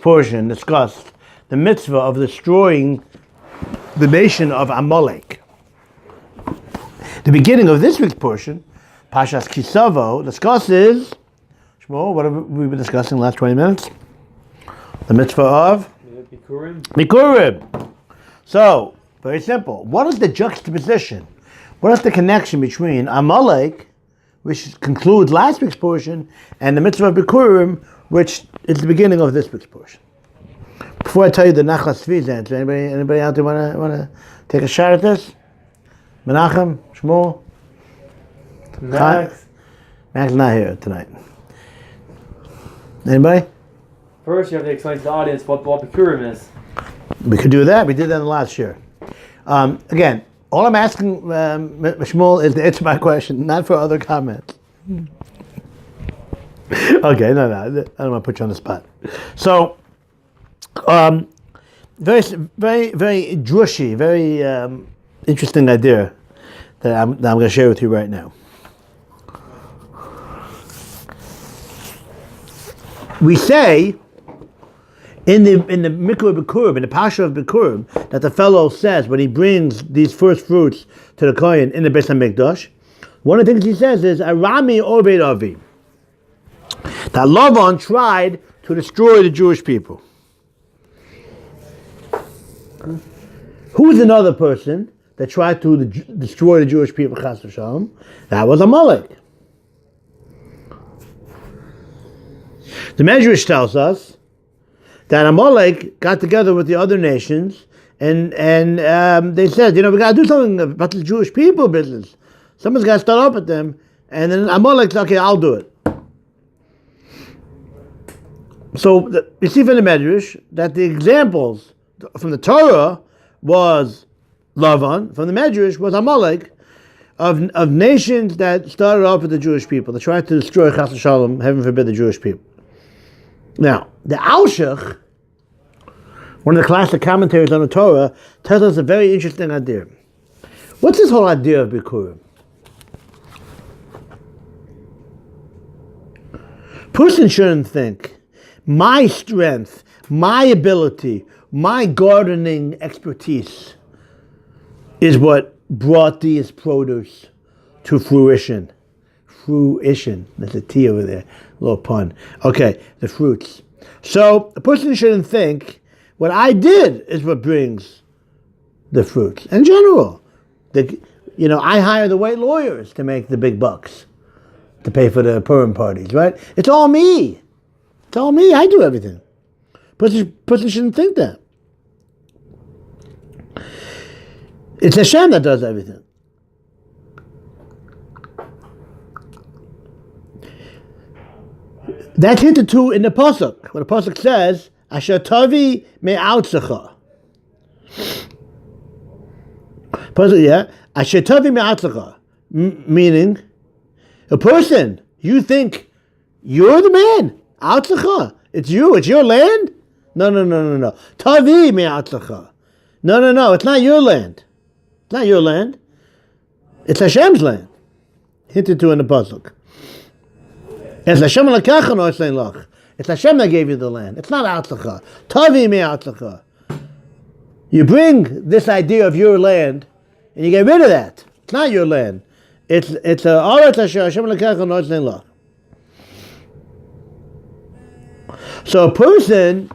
portion discussed the mitzvah of destroying the nation of Amalek. The beginning of this week's portion, Parshas Savo, discusses, Shmuel, what have we been discussing the last 20 minutes? The mitzvah of Bikurim. So, very simple. What is the juxtaposition? What is the connection between Amalek, which concludes last week's portion, and the mitzvah of Bikurim, which is the beginning of this week's portion? Before I tell you the Nachlas Tzvi's answer, anybody out there want to take a shot at this? Menachem, Shmuel? Max not here tonight. Anybody? First, you have to explain to the audience what Bikurim is. We could do that. We did that in the last year. Again, all I'm asking Shmuel is to answer my question, not for other comments. Okay, no, I don't want to put you on the spot. So, very, very, very drushy, very interesting idea that I'm going to share with you right now. We say in the Mikra Bikurim, in the Pasha of Bikurim, that the fellow says when he brings these first fruits to the Kohen in the Beis HaMikdash, one of the things he says is Arami Oved Avi, that Lavan tried to destroy the Jewish people. Who's another person that tried to destroy the Jewish people? Chas v'shalom? That was Amalek. The Medrash tells us that Amalek got together with the other nations and they said, we got to do something about the Jewish people business. Someone's got to start up with them. And then Amalek said, okay, I'll do it. So you see from the Medrash that the examples from the Torah was Lavan, from the Medrash was Amalek, of nations that started off with the Jewish people, that tried to destroy Chas v'shalom, heaven forbid, the Jewish people. Now, the Alshach, one of the classic commentaries on the Torah, tells us a very interesting idea. What's this whole idea of Bikurim? Person shouldn't think, my strength, my ability, my gardening expertise is what brought these produce to fruition. Fruition. There's a T over there. A little pun. Okay, the fruits. So a person shouldn't think what I did is what brings the fruits. In general, I hire the white lawyers to make the big bucks, to pay for the Purim parties, right? It's all me. It's all me. I do everything. Person shouldn't think that. It's Hashem that does everything. That's hinted to in the pasuk. When the pasuk says, "Asher tavi me'atzecha." Pasuk, yeah, "Asher tavi me'atzecha," meaning a person. You think you're the man. Atzecha. It's you. It's your land. No. Tavi me'atzecha. No. It's not your land. It's not your land. It's Hashem's land. Hinted to in the pasuk. It's Hashem that gave you the land. It's not Atzecha. Tavi me'atzecha. You bring this idea of your land, and you get rid of that. It's not your land. It's Aretz Asher Hashem Elokecha Notznein Lach. So a person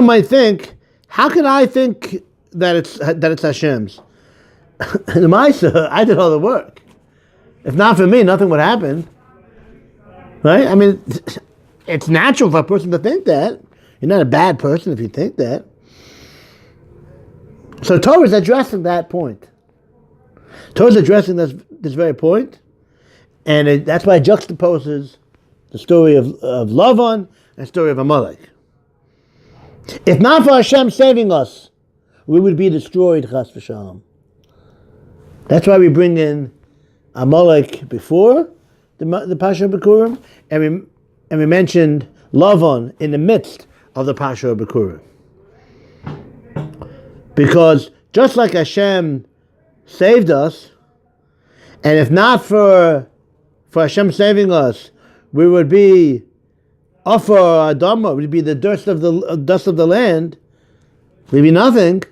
might think, how can I think that it's Hashem's? The Maisa, I did all the work. If not for me, nothing would happen. Right? I mean, it's natural for a person to think that. You're not a bad person if you think that. So Torah is addressing that point. Torah is addressing this very point, and that's why it juxtaposes the story of Lavan and the story of Amalek. If not for Hashem saving us, we would be destroyed, Chas v'shalom. That's why we bring in Amalek before the Pasha of Bikurim, and we mentioned Lavan in the midst of the Pasha of Bikurim. Because just like Hashem saved us, and if not for Hashem saving us, we would be Afar Adama, we'd be the dust of the land, we'd be nothing.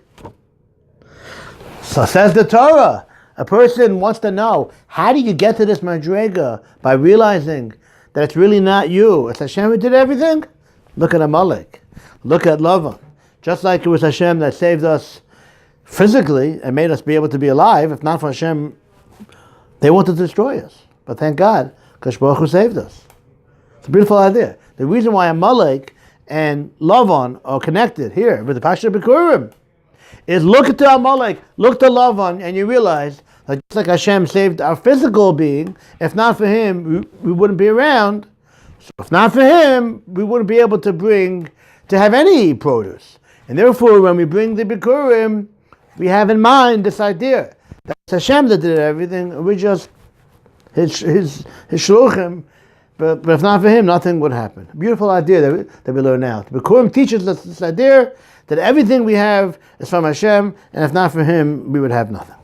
So says the Torah. A person wants to know, how do you get to this madrega? By realizing that it's really not you. It's Hashem who did everything. Look at Amalek. Look at Lavan. Just like it was Hashem that saved us physically and made us be able to be alive. If not for Hashem, they wanted to destroy us. But thank God, because Baruch Hu saved us. It's a beautiful idea. The reason why Amalek and Lavan are connected here with the Parshas Bikurim is look at the Amalek, look to Lavan, and you realize that just like Hashem saved our physical being, if not for Him, we wouldn't be around. So if not for Him, we wouldn't be able to have any produce. And therefore, when we bring the Bikurim, we have in mind this idea that it's Hashem that did everything, and we're just His shluchim. But if not for Him, nothing would happen. A beautiful idea that we learn now. The Bikurim teaches us this idea that everything we have is from Hashem, and if not for Him, we would have nothing.